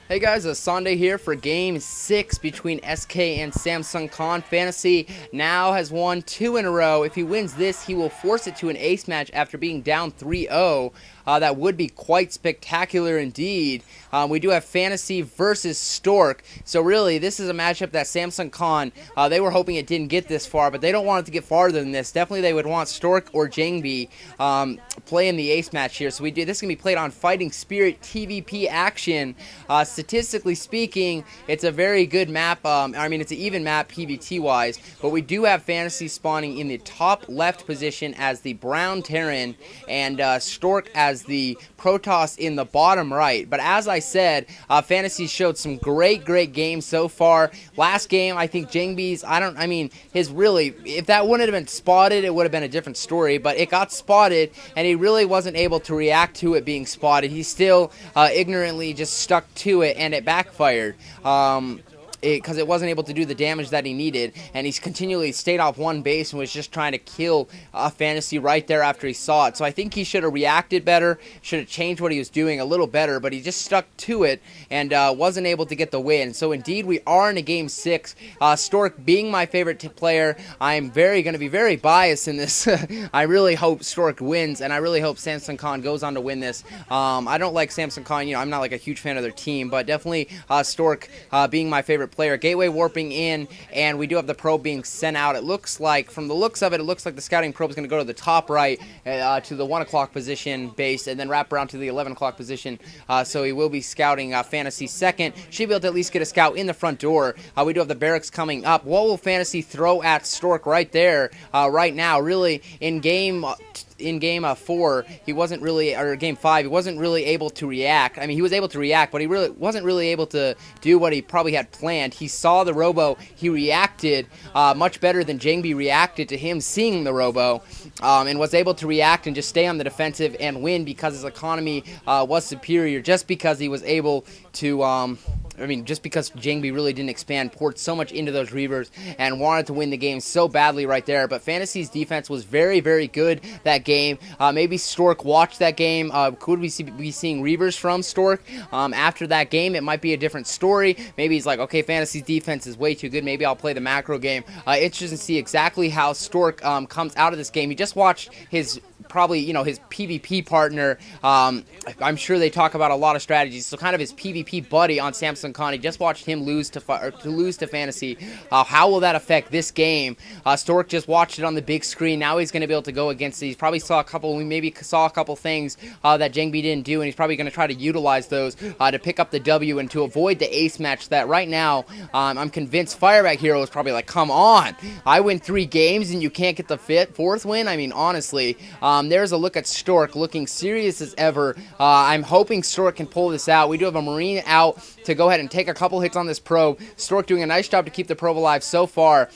Hey guys, Sunday here for Game 6 between SK and Samsung Khan. Fantasy now has won 2 in a row. If he wins this, he will force it to an ace match after being down 3-0. That would be quite spectacular indeed. We do have Fantasy versus Stork. So really, this is a matchup that Samsung Khan, they were hoping it didn't get this far, but they don't want it to get farther than this. Definitely they would want Stork or Jangbi playing the ace match here. So this is going to be played on Fighting Spirit TVP action. Statistically speaking, it's a very good map. It's an even map PvT-wise, but we do have Fantasy spawning in the top left position as the Brown Terran and Stork as the Protoss in the bottom right. But as I said, Fantasy showed some great games so far. Last game, I think Jangbi's, if that wouldn't have been spotted, it would have been a different story, but it got spotted, and he really wasn't able to react to it being spotted. He still ignorantly just stuck to it, and it backfired. Because it wasn't able to do the damage that he needed, and he's continually stayed off one base and was just trying to kill Fantasy right there after he saw it. So I think he should have reacted better, should have changed what he was doing a little better, but he just stuck to it and wasn't able to get the win. So indeed, we are in a Game 6. Stork being my favorite player, I'm going to be very biased in this. I really hope Stork wins, and I really hope Samsung Khan goes on to win this. I don't like Samsung Khan, I'm not like a huge fan of their team, but definitely Stork being my favorite player. Gateway warping in, and we do have the probe being sent out. It looks like, from the looks of it, the scouting probe is going to go to the top right to the 1 o'clock position base, and then wrap around to the 11 o'clock position. So he will be scouting Fantasy second. Should be able to at least get a scout in the front door. We do have the barracks coming up. What will Fantasy throw at Stork right there, right now? Really, in game 4, he wasn't really, or game 5, he wasn't really able to react. He was able to react, but he really wasn't really able to do what he probably had planned. He saw the robo, he reacted much better than Jangbi reacted to him seeing the robo, and was able to react and just stay on the defensive and win because his economy was superior, just because he was able to just because Jangbi really didn't expand, poured so much into those Reavers, and wanted to win the game so badly right there. But Fantasy's defense was very good that game. Maybe Stork watched that game. Could we be seeing Reavers from Stork after that game? It might be a different story. Maybe he's like, okay, Fantasy's defense is way too good. Maybe I'll play the macro game. Interesting to see exactly how Stork comes out of this game. He just watched his his PvP partner. I'm sure they talk about a lot of strategies. So kind of his PvP buddy on Samsung Khan. He just watched him lose to Fantasy. How will that affect this game? Stork just watched it on the big screen. Now he's going to be able to go against it. He's probably saw a couple things that Jangbi didn't do, and he's probably going to try to utilize those to pick up the W and to avoid the ace match that right now I'm convinced Fireback Hero is probably like, come on, I win 3 games and you can't get the 4th win? Honestly. There's a look at Stork looking serious as ever. I'm hoping Stork can pull this out. We do have a Marine out to go ahead and take a couple hits on this probe. Stork doing a nice job to keep the probe alive so far.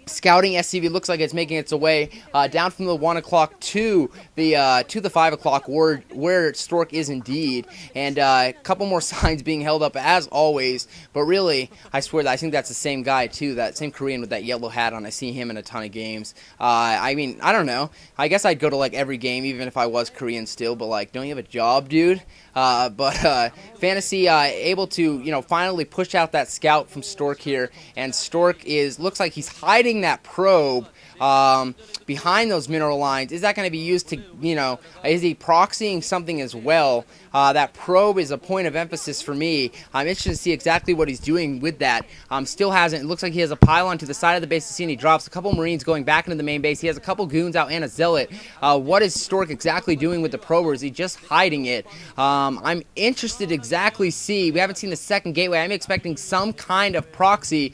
Scouting SCV looks like it's making its way down from the 1 o'clock to the 5 o'clock where Stork is indeed, and a couple more signs being held up as always. But really, I swear that I think that's the same guy too, that same Korean with that yellow hat on. I see him in a ton of games. I don't know. I guess I'd go to like every game even if I was Korean still. But like, don't you have a job, dude? Fantasy able to finally push out that scout from Stork here, and Stork looks like he's hiding that probe behind those mineral lines. Is that going to be used to, is he proxying something as well? That probe is a point of emphasis for me. I'm interested to see exactly what he's doing with that. Still hasn't. It looks like he has a pylon to the side of the base to see, and he drops a couple Marines going back into the main base. He has a couple goons out and a zealot. What is Stork exactly doing with the probe, or is he just hiding it? I'm interested to exactly see. We haven't seen the second gateway. I'm expecting some kind of proxy.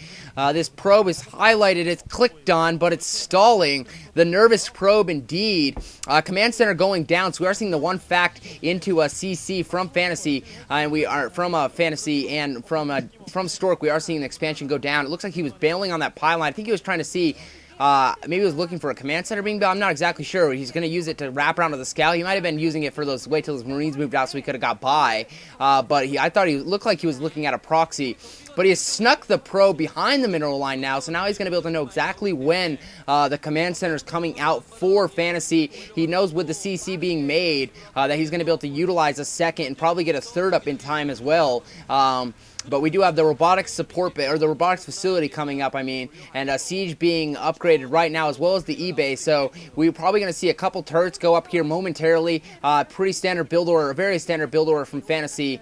This probe is highlighted. It's clicked on, but it's stalling. The nervous probe indeed. Command center going down, so we are seeing the one fact into a CC from Fantasy, and we are from Fantasy and from Stork. We are seeing the expansion go down. It looks like he was bailing on that pylon. I think he was trying to see maybe he was looking for a command center being built. I'm not exactly sure. He's going to use it to wrap around to the scout. He might have been using it for those, wait till his Marines moved out so he could have got by. But I thought he looked like he was looking at a proxy. But he has snuck the probe behind the mineral line now, so now he's going to be able to know exactly when the command center is coming out for Fantasy. He knows with the CC being made that he's going to be able to utilize a second and probably get a third up in time as well. But we do have the robotics support or the robotics facility coming up, and Siege being upgraded right now as well as the E-base. So we're probably going to see a couple turrets go up here momentarily. Pretty standard build order, a very standard build order from Fantasy.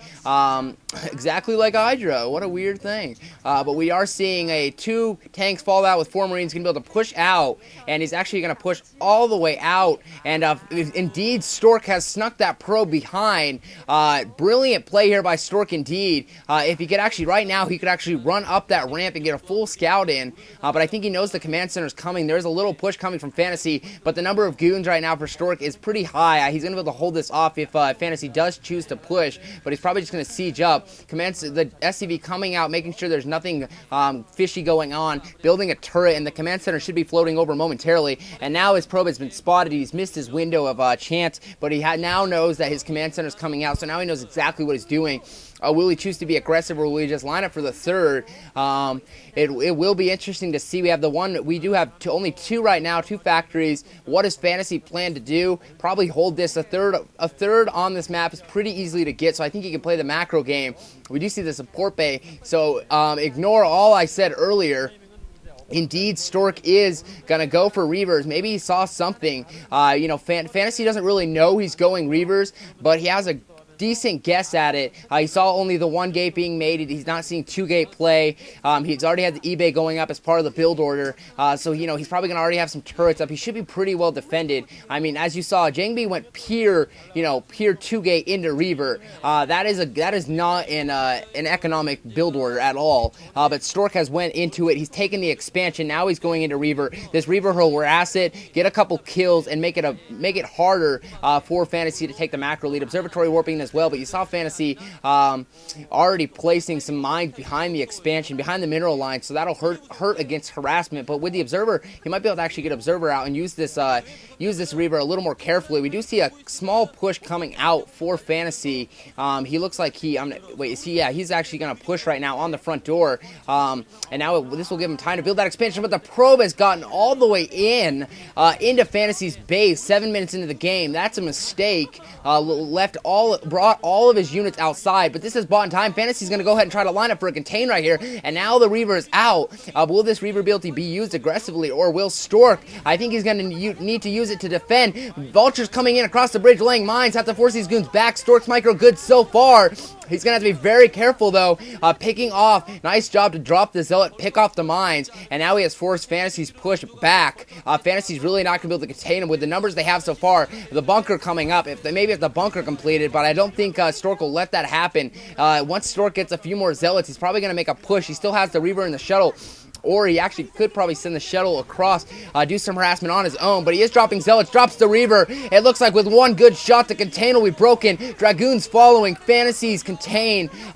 Exactly like Hydra. What a weird thing. But we are seeing 2 tanks fall out with 4 Marines going to be able to push out, and he's actually going to push all the way out. And indeed, Stork has snuck that probe behind. Brilliant play here by Stork indeed. If he could actually, right now, he could actually run up that ramp and get a full scout in. But I think he knows the command center is coming. There's a little push coming from Fantasy, but the number of goons right now for Stork is pretty high. He's going to be able to hold this off if Fantasy does choose to push, but he's probably just going to siege up. The SCV coming out, making sure there's nothing fishy going on, building a turret, and the command center should be floating over momentarily. And now his probe has been spotted. He's missed his window of chance, but he now knows that his command center is coming out, so now he knows exactly what he's doing. Will he choose to be aggressive, or will he just line up for the third? It will be interesting to see. We do have only 2 right now, 2 factories. What does Fantasy plan to do? Probably hold this. A third on this map is pretty easily to get, so I think he can play the macro game. We do see the support bay, so ignore all I said earlier. Indeed, Stork is going to go for Reavers. Maybe he saw something. Fantasy doesn't really know he's going Reavers, but he has a decent guess at it. He saw only the 1 gate being made. He's not seeing 2 gate play. He's already had the eBay going up as part of the build order. So, he's probably going to already have some turrets up. He should be pretty well defended. As you saw, Jangbi went pure 2 gate into Reaver. That is not an economic build order at all. But Stork has went into it. He's taken the expansion. Now he's going into Reaver. This Reaver will harass it, get a couple kills, and make it harder for Fantasy to take the macro lead. Observatory warping as well, but you saw Fantasy already placing some mines behind the expansion, behind the mineral line, so that'll hurt against harassment. But with the Observer, he might be able to actually get Observer out and use this Reaver a little more carefully. We do see a small push coming out for Fantasy. He looks like he's actually going to push right now on the front door, and now this will give him time to build that expansion, but the probe has gotten all the way into Fantasy's base 7 minutes into the game. That's a mistake. Brought all of his units outside, but this is bought in time. Fantasy's going to go ahead and try to line up for a contain right here, and now the Reaver is out. Will this Reaver ability be used aggressively, or will Stork? I think he's going to need to use it to defend. Vultures coming in across the bridge, laying mines, have to force these goons back. Stork's micro good so far. He's going to have to be very careful, though, picking off. Nice job to drop the Zealot, pick off the mines, and now he has forced Fantasy's push back. Fantasy's really not going to be able to contain him with the numbers they have so far. The bunker coming up, maybe if the bunker completed, but I don't think Stork will let that happen. Once Stork gets a few more Zealots, he's probably going to make a push. He still has the Reaver in the shuttle, or he actually could probably send the shuttle across, do some harassment on his own, but he is dropping Zealots, drops the Reaver. It looks like with 1 good shot, the contain will be broken. Dragoons following. Fantasy's contain /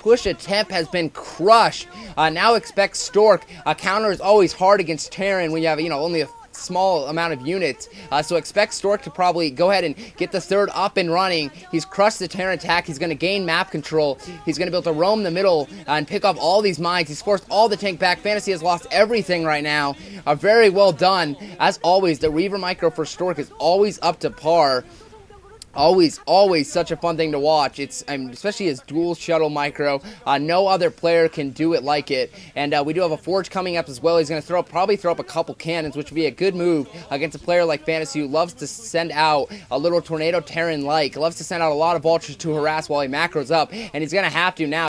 push attempt has been crushed. Now expect Stork. A counter is always hard against Terran when you have, only a small amount of units, so expect Stork to probably go ahead and get the third up and running. He's crushed the Terran attack. He's going to gain map control. He's going to be able to roam the middle and pick off all these mines. He's forced all the tank back. Fantasy has lost everything right now. Very well done. As always, the Reaver micro for Stork is always up to par. Always such a fun thing to watch. It's especially his dual shuttle micro. No other player can do it like it. And we do have a Forge coming up as well. He's going to probably throw up a couple cannons, which would be a good move against a player like Fantasy who loves to send out a little Tornado Terran-like. Loves to send out a lot of vultures to harass while he macros up. And he's going to have to now.